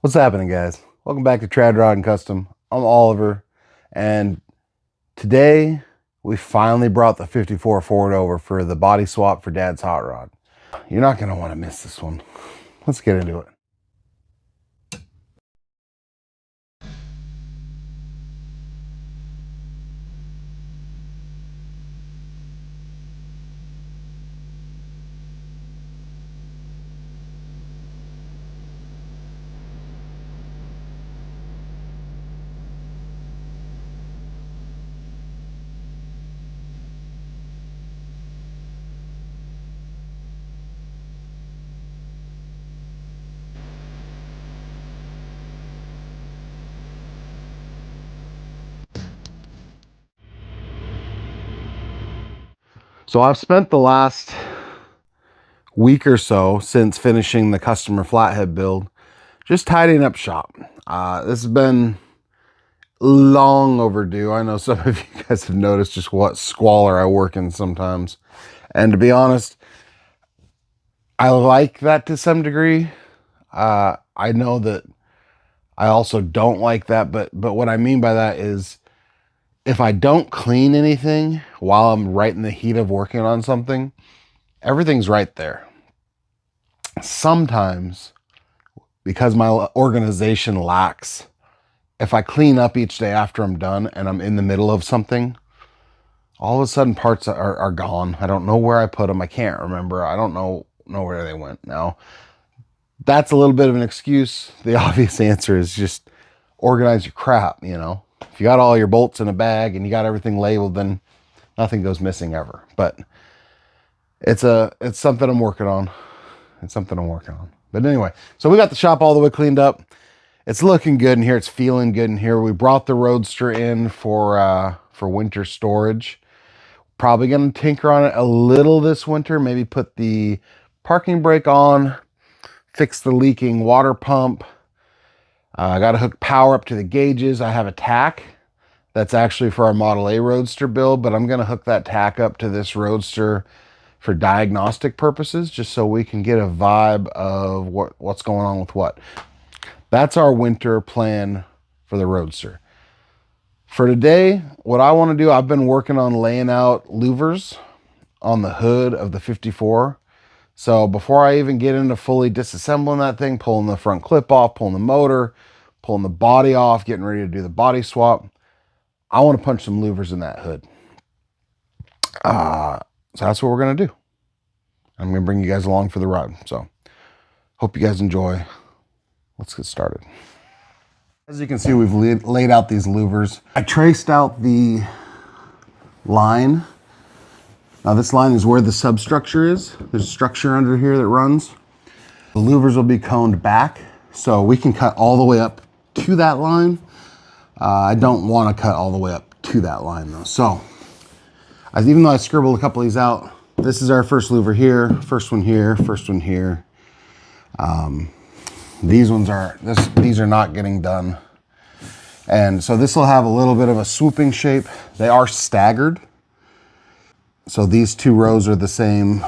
What's happening, guys? Welcome back to Trad Rod and Custom. I'm Oliver, and today we finally brought the 54 Ford over for the body swap for Dad's hot rod. You're not going to want to miss this one. Let's get into it. So I've spent the last week or so since finishing the customer flathead build just tidying up shop. This has been long overdue. I know some of you guys have noticed just what squalor I work in sometimes. And to be honest, I like that to some degree. I know that I also don't like that, but what I mean by that is if I don't clean anything while I'm right in the heat of working on something, everything's right there. Sometimes, because my organization lacks, if I clean up each day after I'm done and I'm in the middle of something, all of a sudden parts are gone. I don't know where I put them. I can't remember. I don't know where they went now. That's a little bit of an excuse. The obvious answer is just organize your crap, you know. If you got all your bolts in a bag and you got everything labeled, then nothing goes missing ever. But it's something I'm working on. It's something I'm working on. But anyway, so we got the shop all the way cleaned up. It's looking good in here. It's feeling good in here. We brought the Roadster in for winter storage. Probably going to tinker on it a little this winter. Maybe put the parking brake on, fix the leaking water pump. I got to hook power up to the gauges. I have a tack that's actually for our Model A Roadster build, but I'm going to hook that tack up to this Roadster for diagnostic purposes, just so we can get a vibe of what's going on with what. That's our winter plan for the Roadster. For today, what I want to do, I've been working on laying out louvers on the hood of the 54. So before I even get into fully disassembling that thing, pulling the front clip off, pulling the motor, pulling the body off, getting ready to do the body swap, I want to punch some louvers in that hood. So that's what we're going to do. I'm going to bring you guys along for the ride. So hope you guys enjoy. Let's get started. As you can see, we've laid out these louvers. I traced out the line. Now this line is where the substructure is. There's a structure under here that runs. The louvers will be coned back, so we can cut all the way up to that line. I don't want to cut all the way up to that line though. So, even though I scribbled a couple of these out, this is our first louver here, first one here, first one here. These are not getting done. And so this will have a little bit of a swooping shape. They are staggered. So these two rows are the same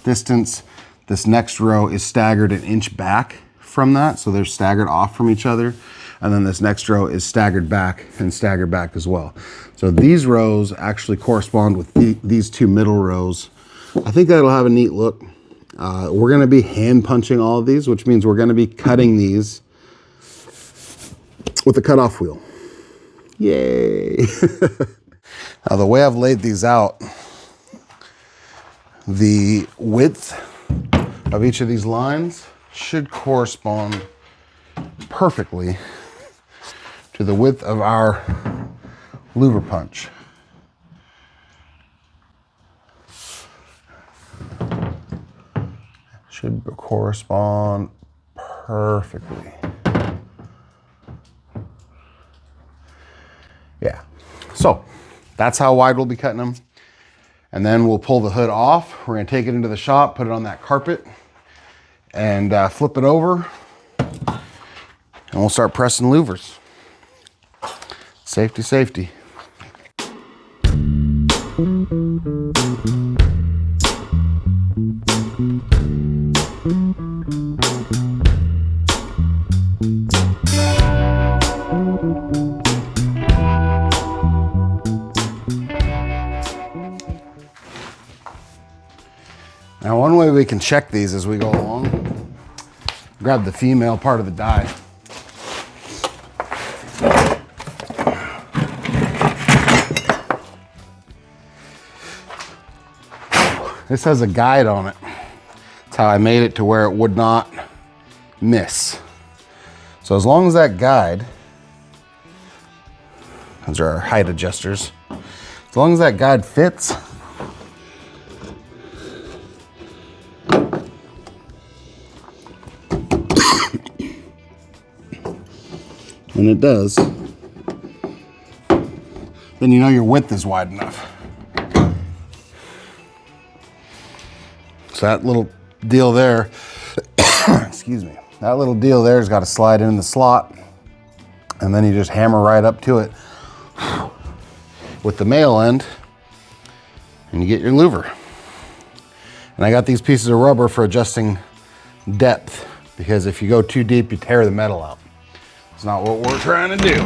distance. This next row is staggered an inch back from that. So they're staggered off from each other. And then this next row is staggered back and staggered back as well. So these rows actually correspond with these two middle rows. I think that'll have a neat look. We're going to be hand punching all of these, which means we're going to be cutting these with a cutoff wheel. Yay! Now the way I've laid these out, the width of each of these lines should correspond perfectly to the width of our louver punch. Should correspond perfectly. Yeah, so that's how wide we'll be cutting them. And then we'll pull the hood off. We're gonna take it into the shop, put it on that carpet, and flip it over. And we'll start pressing louvers. Safety, safety. we can check these as we go along. Grab the female part of the die. This has a guide on it. That's how I made it to where it would not miss. So as long as that guide, those are our height adjusters. As long as that guide fits, and it does, then you know your width is wide enough. So that little deal there, excuse me, that little deal there's got to slide in the slot, and then you just hammer right up to it with the male end, and you get your louver. And I got these pieces of rubber for adjusting depth, because if you go too deep, you tear the metal out. It's not what we're trying to do.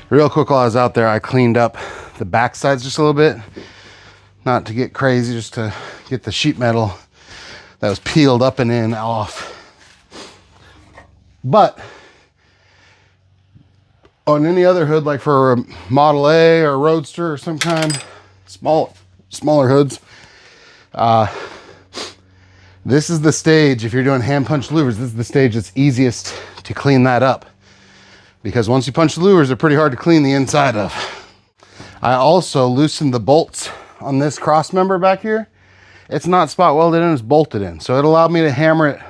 Real quick, while I was out there, I cleaned up the back sides just a little bit. Not to get crazy, just to get the sheet metal that was peeled up and in off. But on any other hood, like for a Model A or a Roadster or some kind, smaller hoods, this is the stage, if you're doing hand punch louvers, this is the stage that's easiest to clean that up. Because once you punch the louvers, they're pretty hard to clean the inside of. I also loosened the bolts on this cross member back here. It's not spot welded in, it's bolted in. So it allowed me to hammer it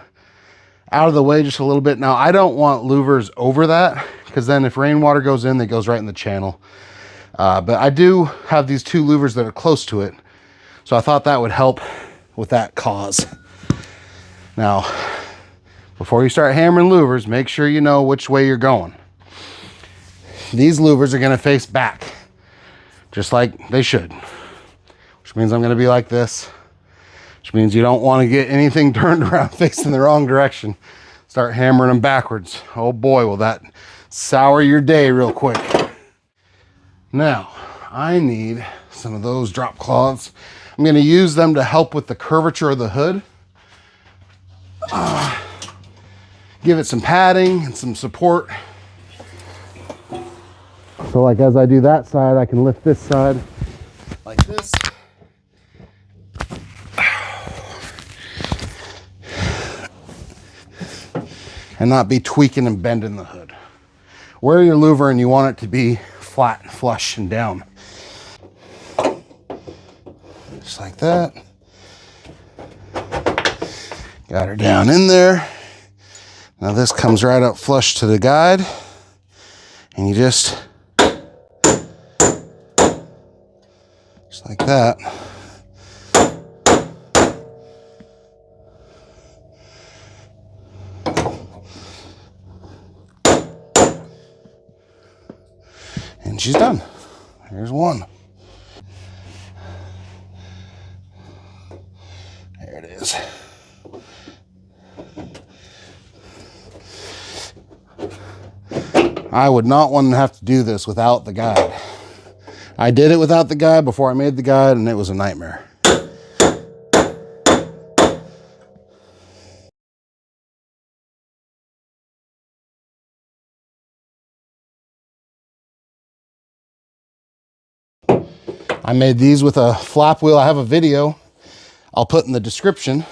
out of the way just a little bit. Now I don't want louvers over that, because then if rainwater goes in, it goes right in the channel. But I do have these two louvers that are close to it. So I thought that would help with that cause. Now, before you start hammering louvers, make sure you know which way you're going. These louvers are gonna face back, just like they should. Which means I'm gonna be like this. Which means you don't wanna get anything turned around facing the wrong direction. Start hammering them backwards. Oh boy, will that sour your day real quick. Now, I need some of those drop cloths. I'm gonna use them to help with the curvature of the hood. Give it some padding and some support. So like as I do that side, I can lift this side like this. And not be tweaking and bending the hood. Wear your louver and you want it to be flat and flush and down. Just like that. Got her down in there. Now this comes right up flush to the guide. And you just like that. And she's done. Here's one. There it is. I would not want to have to do this without the guide. I did it without the guide before I made the guide, and it was a nightmare. I made these with a flap wheel. I have a video I'll put in the description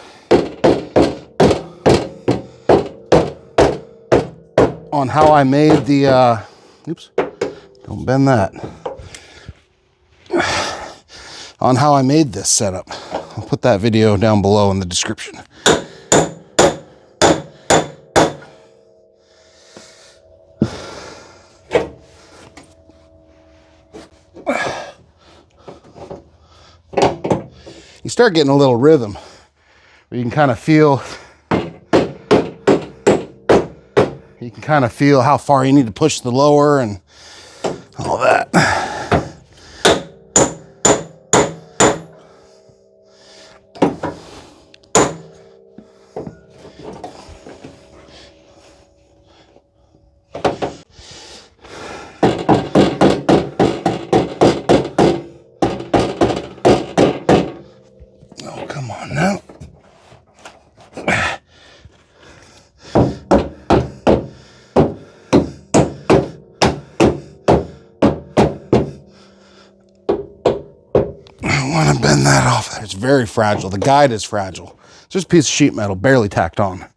on how I made the, oops, don't bend that. On how I made this setup. I'll put that video down below in the description. You start getting a little rhythm where you can kind of feel how far you need to push the lower and all that. Oh, come on now. I want to bend that off. It's very fragile. The guide is fragile. It's just a piece of sheet metal, barely tacked on.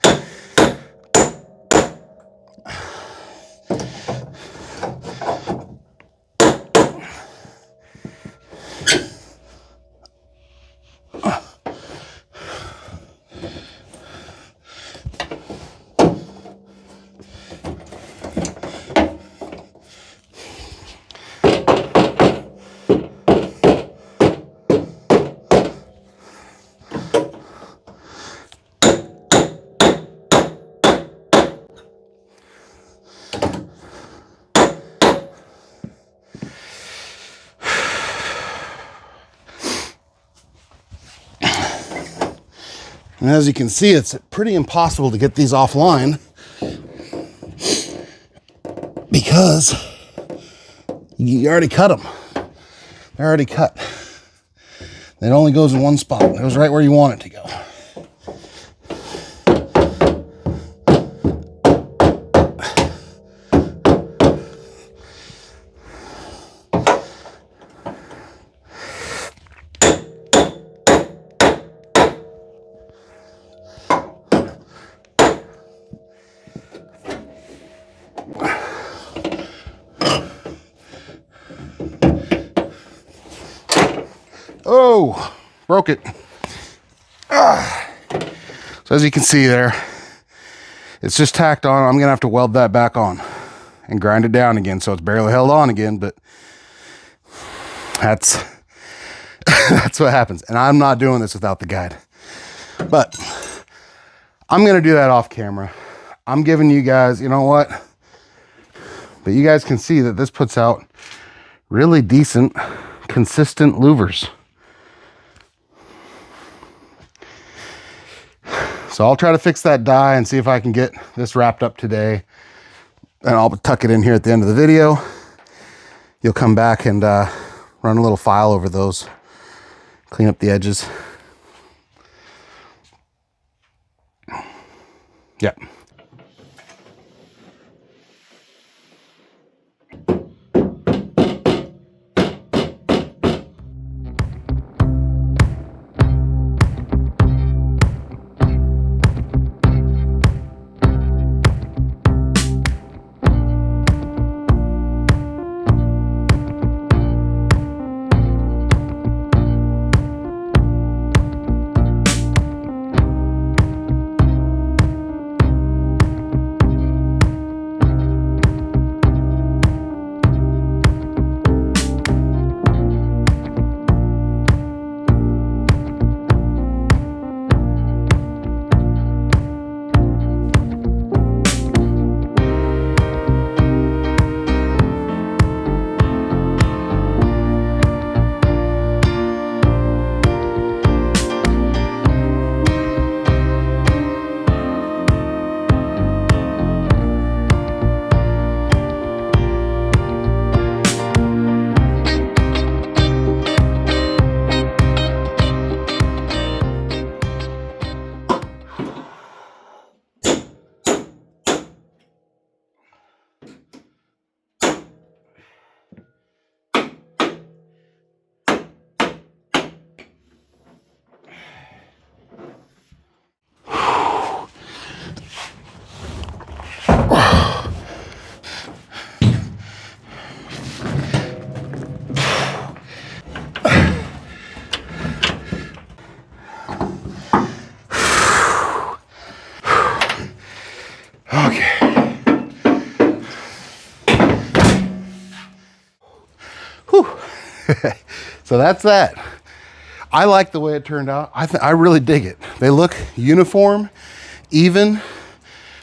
And as you can see, it's pretty impossible to get these offline because you already cut them. They're already cut. It only goes in one spot. It goes right where you want it to go. Oh, broke it. So as you can see there, it's just tacked on. I'm gonna have to weld that back on and grind it down again so it's barely held on again, but that's that's what happens. And I'm not doing this without the guide. But I'm gonna do that off camera. I'm giving you guys, you know what? But you guys can see that this puts out really decent, consistent louvers. So I'll try to fix that die and see if I can get this wrapped up today. And I'll tuck it in here at the end of the video. You'll come back and run a little file over those. Clean up the edges. Yep. Okay. Whew. So that's that. I like the way it turned out. I really dig it. They look uniform, even,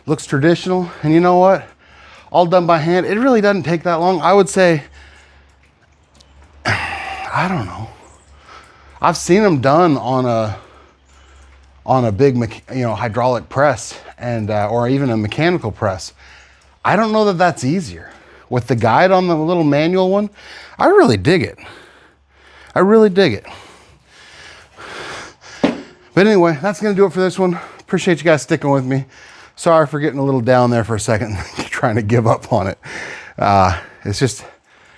looks traditional. And you know what? All done by hand. It really doesn't take that long. I would say, I don't know. I've seen them done on a big, hydraulic press and or even a mechanical press. I don't know that that's easier. With the guide on the little manual one, I really dig it. I really dig it. But anyway, that's gonna do it for this one. Appreciate you guys sticking with me. Sorry for getting a little down there for a second, trying to give up on it. It's just,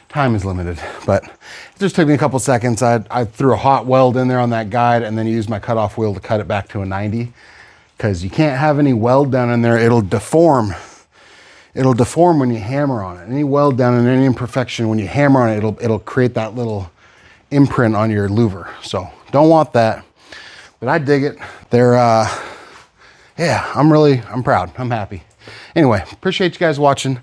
time is limited, but it just took me a couple seconds. I threw a hot weld in there on that guide and then used my cutoff wheel to cut it back to a 90, because you can't have any weld down in there. It'll deform. It'll deform when you hammer on it. Any weld down in any imperfection, when you hammer on it, it'll create that little imprint on your louver. So don't want that. But I dig it. They're, yeah, I'm proud. I'm happy. Anyway, appreciate you guys watching.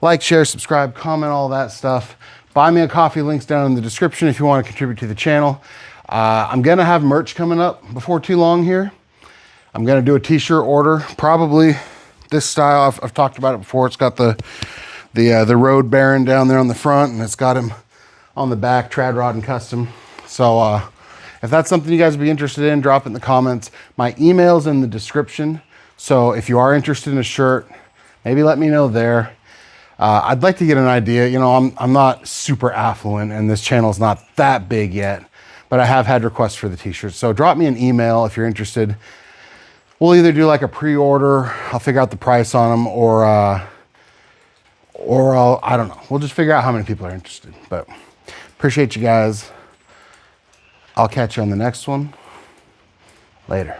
Like, share, subscribe, comment, all that stuff. Buy me a coffee, links down in the description if you want to contribute to the channel. I'm going to have merch coming up before too long here. I'm going to do a t-shirt order, probably this style. I've talked about it before. It's got the Road Baron down there on the front, and it's got him on the back, Trad Rod and Custom. So, if that's something you guys would be interested in, drop it in the comments. My email's in the description. So if you are interested in a shirt, maybe let me know there. I'd like to get an idea. You know, I'm not super affluent and this channel's not that big yet, but I have had requests for the t-shirts. So drop me an email if you're interested. We'll either do like a pre-order, I'll figure out the price on them, or I don't know. We'll just figure out how many people are interested. But appreciate you guys. I'll catch you on the next one. Later.